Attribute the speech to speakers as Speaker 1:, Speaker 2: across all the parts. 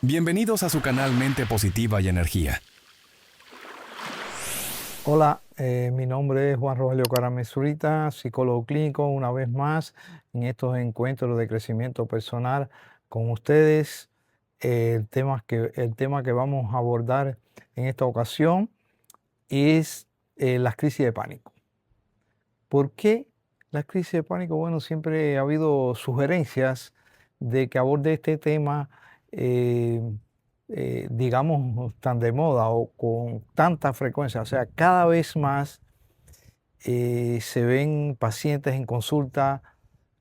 Speaker 1: Bienvenidos a su canal Mente Positiva y Energía.
Speaker 2: Hola, mi nombre es Juan Rogelio Caramez Zurita, psicólogo clínico, una vez más en estos encuentros de crecimiento personal con ustedes. El tema que vamos a abordar en esta ocasión es las crisis de pánico. ¿Por qué las crisis de pánico? Bueno, siempre ha habido sugerencias de que aborde este tema, eh, digamos, tan de moda o con tanta frecuencia. O sea, cada vez más se ven pacientes en consulta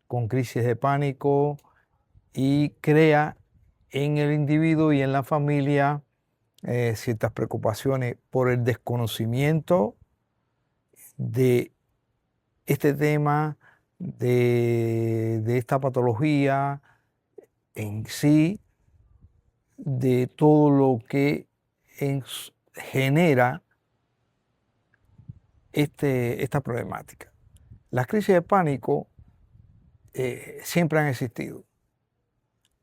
Speaker 2: con crisis de pánico y crea en el individuo y en la familia ciertas preocupaciones por el desconocimiento de este tema, de esta patología en sí, de todo lo que genera esta problemática. Las crisis de pánico siempre han existido.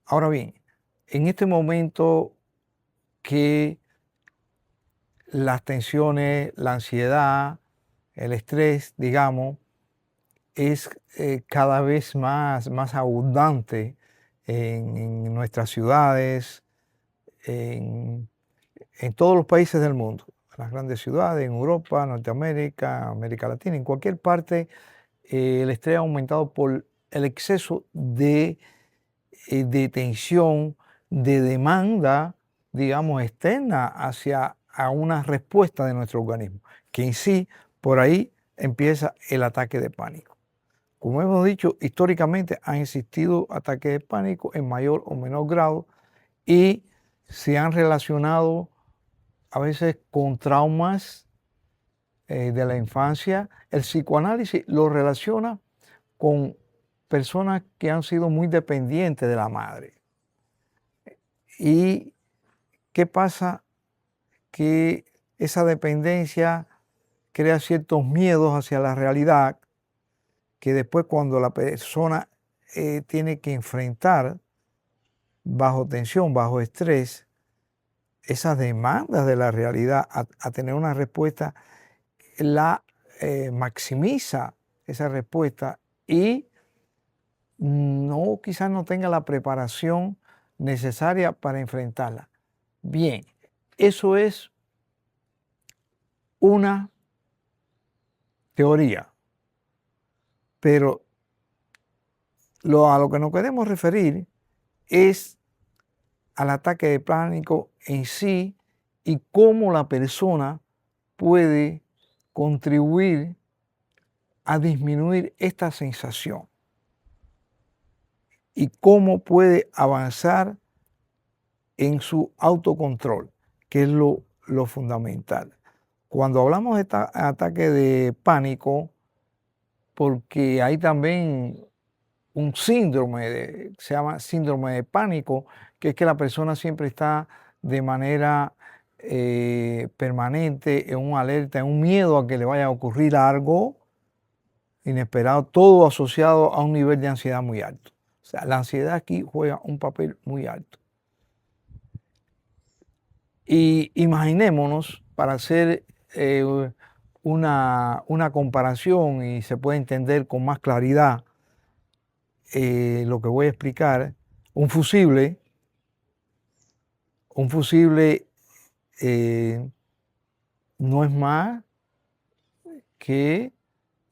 Speaker 2: Ahora bien, en este momento que las tensiones, la ansiedad, el estrés, digamos, es cada vez más abundante en nuestras ciudades, en, en todos los países del mundo, las grandes ciudades, en Europa, Norteamérica, América Latina, en cualquier parte, el estrés ha aumentado por el exceso de tensión, de demanda, digamos, externa hacia a una respuesta de nuestro organismo, que en sí, por ahí empieza el ataque de pánico. Como hemos dicho, históricamente han existido ataques de pánico en mayor o menor grado y se han relacionado a veces con traumas de la infancia. El psicoanálisis lo relaciona con personas que han sido muy dependientes de la madre. ¿Y qué pasa? Que esa dependencia crea ciertos miedos hacia la realidad que después cuando la persona tiene que enfrentar bajo tensión, bajo estrés, esas demandas de la realidad a tener una respuesta, la maximiza esa respuesta y quizás no tenga la preparación necesaria para enfrentarla. Bien, eso es una teoría, pero a lo que nos queremos referir es al ataque de pánico en sí y cómo la persona puede contribuir a disminuir esta sensación y cómo puede avanzar en su autocontrol, que es lo fundamental. Cuando hablamos de ataque de pánico, porque hay también un síndrome, se llama síndrome de pánico, que es que la persona siempre está de manera permanente en un alerta, en un miedo a que le vaya a ocurrir algo inesperado, todo asociado a un nivel de ansiedad muy alto. O sea, la ansiedad aquí juega un papel muy alto. Y imaginémonos, para hacer una comparación y se puede entender con más claridad lo que voy a explicar, un fusible no es más que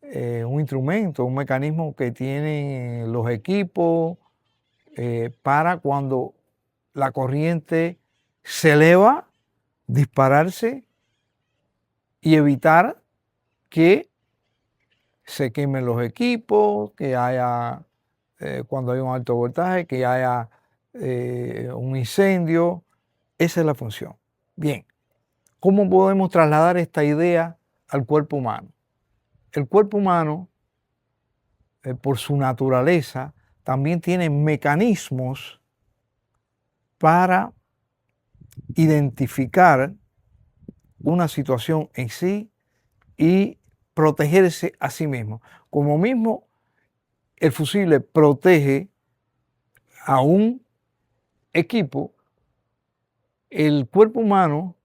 Speaker 2: un instrumento, un mecanismo que tienen los equipos para cuando la corriente se eleva, dispararse y evitar que se quemen los equipos, que haya, cuando hay un alto voltaje, que haya un incendio. Esa es la función. Bien, ¿cómo podemos trasladar esta idea al cuerpo humano? El cuerpo humano, por su naturaleza, también tiene mecanismos para identificar una situación en sí y protegerse a sí mismo. Como mismo el fusible protege a un equipo, el cuerpo humano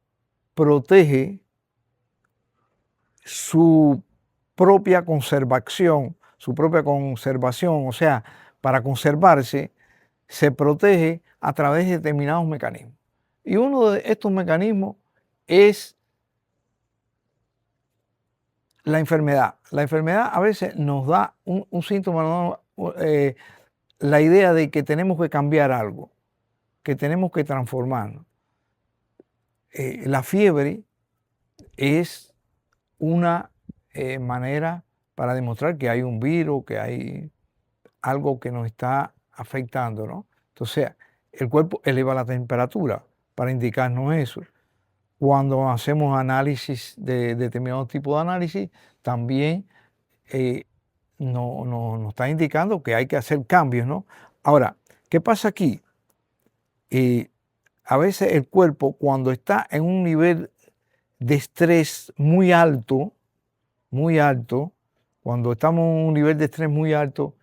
Speaker 2: protege su propia conservación, o sea, para conservarse, se protege a través de determinados mecanismos. Y uno de estos mecanismos es la enfermedad. La enfermedad a veces nos da un síntoma, la idea de que tenemos que cambiar algo, que tenemos que transformarnos. La fiebre es una manera para demostrar que hay un virus, que hay algo que nos está afectando, ¿no? Entonces, el cuerpo eleva la temperatura para indicarnos eso. Cuando hacemos análisis de determinado tipo de análisis, también nos está indicando que hay que hacer cambios, ¿no? Ahora, ¿qué pasa aquí? A veces el cuerpo, cuando está en un nivel de estrés muy alto, cuando estamos en un nivel de estrés muy alto,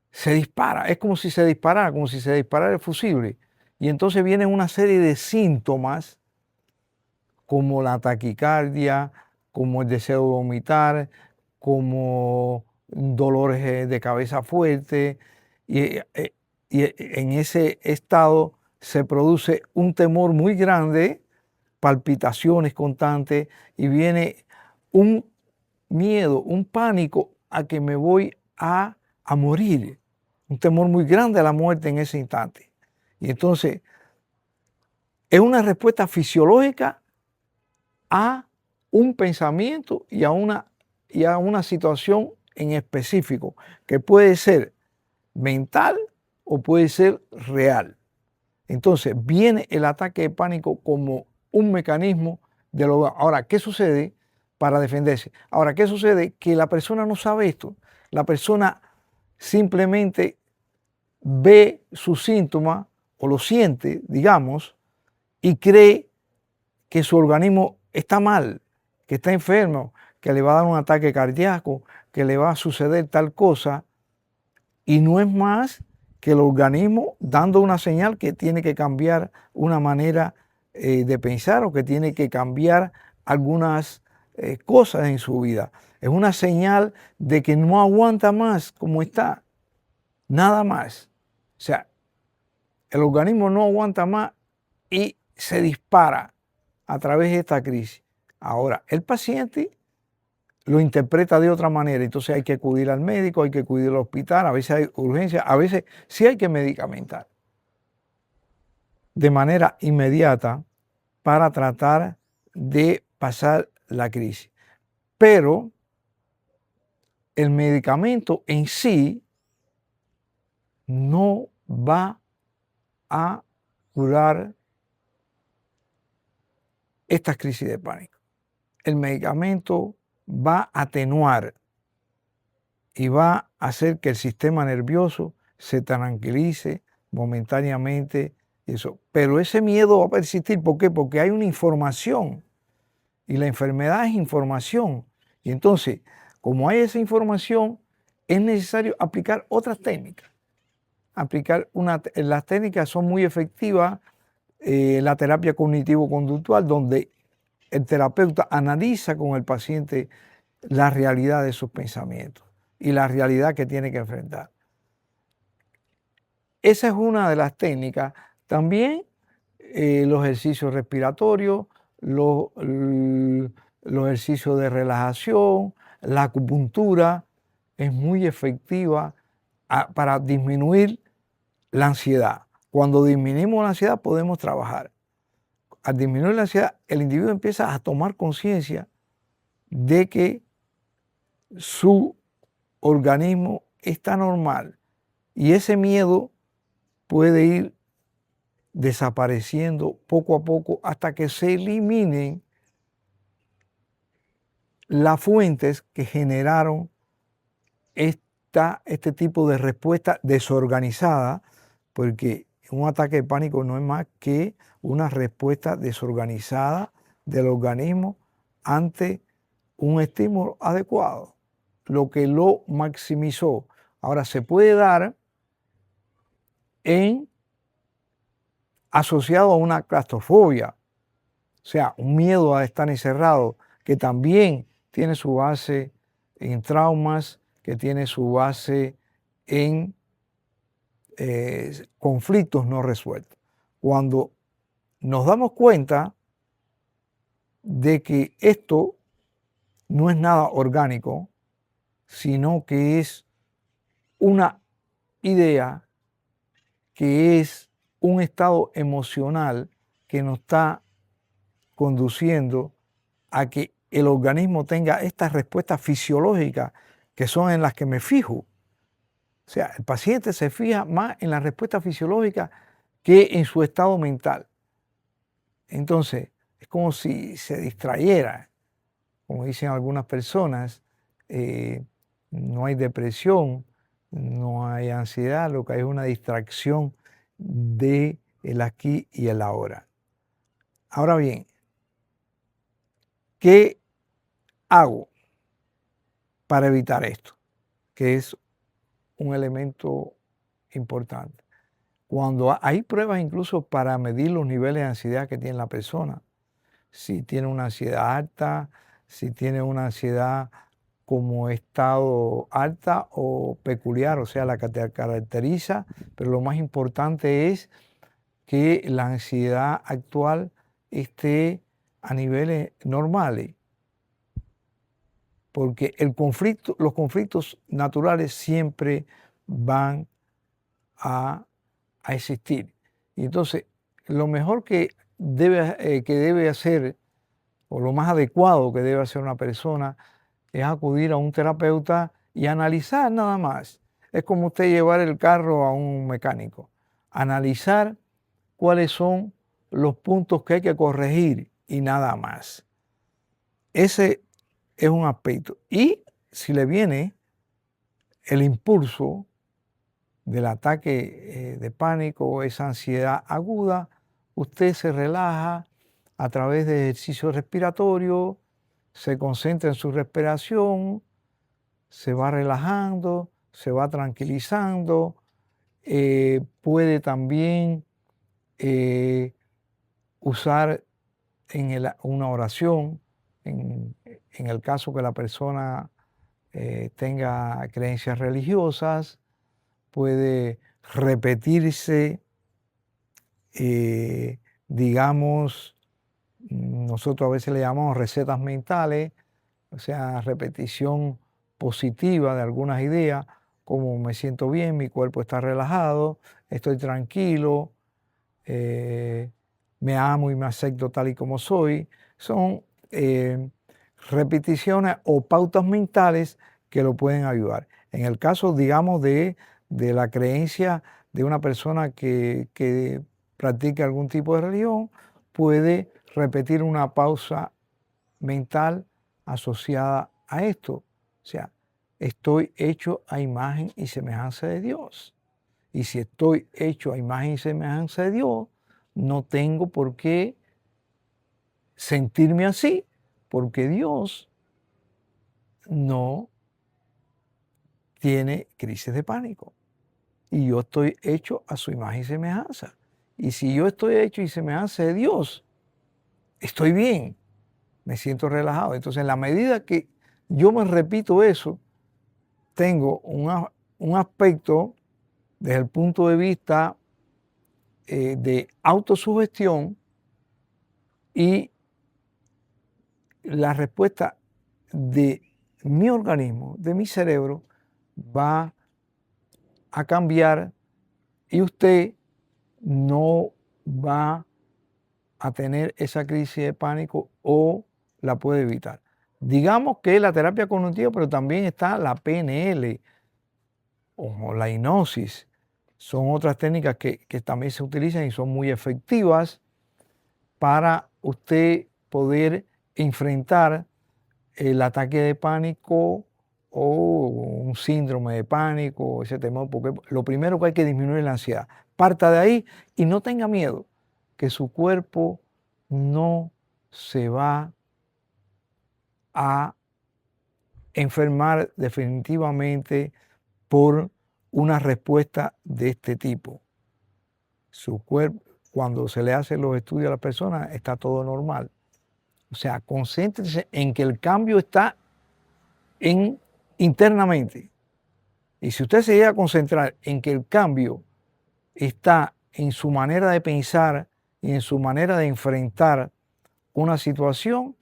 Speaker 2: se dispara, es como si se disparara el fusible. Y entonces vienen una serie de síntomas como la taquicardia, como el deseo de vomitar, como dolores de cabeza fuerte. Y en ese estado se produce un temor muy grande, palpitaciones constantes, y viene un miedo, un pánico a que me voy a morir, un temor muy grande a la muerte en ese instante. Y entonces es una respuesta fisiológica a un pensamiento y a una situación en específico, que puede ser mental o puede ser real. Entonces viene el ataque de pánico como un mecanismo de lo... Ahora, ¿qué sucede para defenderse? Ahora, ¿qué sucede? Que la persona no sabe esto. La persona simplemente ve sus síntomas o lo siente, digamos, y cree que su organismo está mal, que está enfermo, que le va a dar un ataque cardíaco, que le va a suceder tal cosa, y no es más que el organismo dando una señal que tiene que cambiar una manera de pensar o que tiene que cambiar algunas cosas en su vida. Es una señal de que no aguanta más como está, nada más. O sea, el organismo no aguanta más y se dispara a través de esta crisis. Ahora, el paciente lo interpreta de otra manera, entonces hay que acudir al médico, hay que acudir al hospital, a veces hay urgencia, a veces sí hay que medicamentar de manera inmediata para tratar de pasar la crisis. Pero el medicamento en sí no va a curar estas crisis de pánico. El medicamento va a atenuar y va a hacer que el sistema nervioso se tranquilice momentáneamente. Eso. Pero ese miedo va a persistir. ¿Por qué? Porque hay una información y la enfermedad es información. Y entonces, como hay esa información, es necesario aplicar otras técnicas. Las técnicas son muy efectivas, la terapia cognitivo-conductual, donde el terapeuta analiza con el paciente la realidad de sus pensamientos y la realidad que tiene que enfrentar. Esa es una de las técnicas. También los ejercicios respiratorios, los ejercicios de relajación, la acupuntura es muy efectiva para disminuir la ansiedad. Cuando disminuimos la ansiedad podemos trabajar. Al disminuir la ansiedad, el individuo empieza a tomar conciencia de que su organismo está normal y ese miedo puede ir desapareciendo poco a poco hasta que se eliminen las fuentes que generaron este tipo de respuesta desorganizada, porque un ataque de pánico no es más que una respuesta desorganizada del organismo ante un estímulo adecuado, lo que lo maximizó. Ahora, se puede dar en asociado a una claustrofobia, o sea, un miedo a estar encerrado, que también tiene su base en traumas, que tiene su base en conflictos no resueltos. Cuando nos damos cuenta de que esto no es nada orgánico, sino que es una idea, que es un estado emocional que nos está conduciendo a que el organismo tenga estas respuestas fisiológicas que son en las que me fijo. O sea, el paciente se fija más en la respuesta fisiológica que en su estado mental. Entonces, es como si se distrayera. Como dicen algunas personas, no hay depresión, no hay ansiedad, lo que hay es una distracción de el aquí y el ahora. Ahora bien, ¿qué hago para evitar esto? Que es un elemento importante. Cuando hay pruebas incluso para medir los niveles de ansiedad que tiene la persona, si tiene una ansiedad alta, si tiene una ansiedad como estado alta o peculiar, o sea, la que te caracteriza, pero lo más importante es que la ansiedad actual esté a niveles normales, porque los conflictos naturales siempre van a existir. Y entonces, lo mejor que debe hacer, o lo más adecuado que debe hacer una persona, es acudir a un terapeuta y analizar nada más. Es como usted llevar el carro a un mecánico. Analizar cuáles son los puntos que hay que corregir y nada más. Ese es un aspecto. Y si le viene el impulso del ataque de pánico o esa ansiedad aguda, usted se relaja a través de ejercicio respiratorio, se concentra en su respiración, se va relajando, se va tranquilizando, puede también usar una oración en el caso que la persona tenga creencias religiosas, puede repetirse, digamos, nosotros a veces le llamamos recetas mentales, o sea, repetición positiva de algunas ideas, como me siento bien, mi cuerpo está relajado, estoy tranquilo, me amo y me acepto tal y como soy. Son repeticiones o pautas mentales que lo pueden ayudar. En el caso, digamos, de la creencia de una persona que practica algún tipo de religión, puede repetir una pausa mental asociada a esto. O sea, estoy hecho a imagen y semejanza de Dios. Y si estoy hecho a imagen y semejanza de Dios, no tengo por qué sentirme así, porque Dios no tiene crisis de pánico. Y yo estoy hecho a su imagen y semejanza. Y si yo estoy hecho y semejanza de Dios, estoy bien, me siento relajado. Entonces, en la medida que yo me repito eso, tengo un aspecto desde el punto de vista de autosugestión, y la respuesta de mi organismo, de mi cerebro, va a cambiar y usted no va a tener esa crisis de pánico o la puede evitar. Digamos que la terapia cognitiva, pero también está la PNL o la hipnosis. Son otras técnicas que también se utilizan y son muy efectivas para usted poder enfrentar el ataque de pánico o un síndrome de pánico, ese temor, porque lo primero que hay que disminuir es la ansiedad. Parta de ahí y no tenga miedo, que su cuerpo no se va a enfermar definitivamente por una respuesta de este tipo. Su cuerpo, cuando se le hacen los estudios a la persona, está todo normal. O sea, concéntrese en que el cambio está internamente. Y si usted se llega a concentrar en que el cambio está en su manera de pensar y en su manera de enfrentar una situación,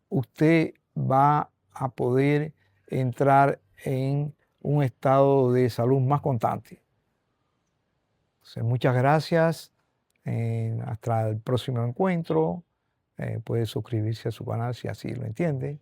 Speaker 2: usted va a poder entrar en un estado de salud más constante. Entonces, muchas gracias. Hasta el próximo encuentro. Puede suscribirse a su canal si así lo entiende.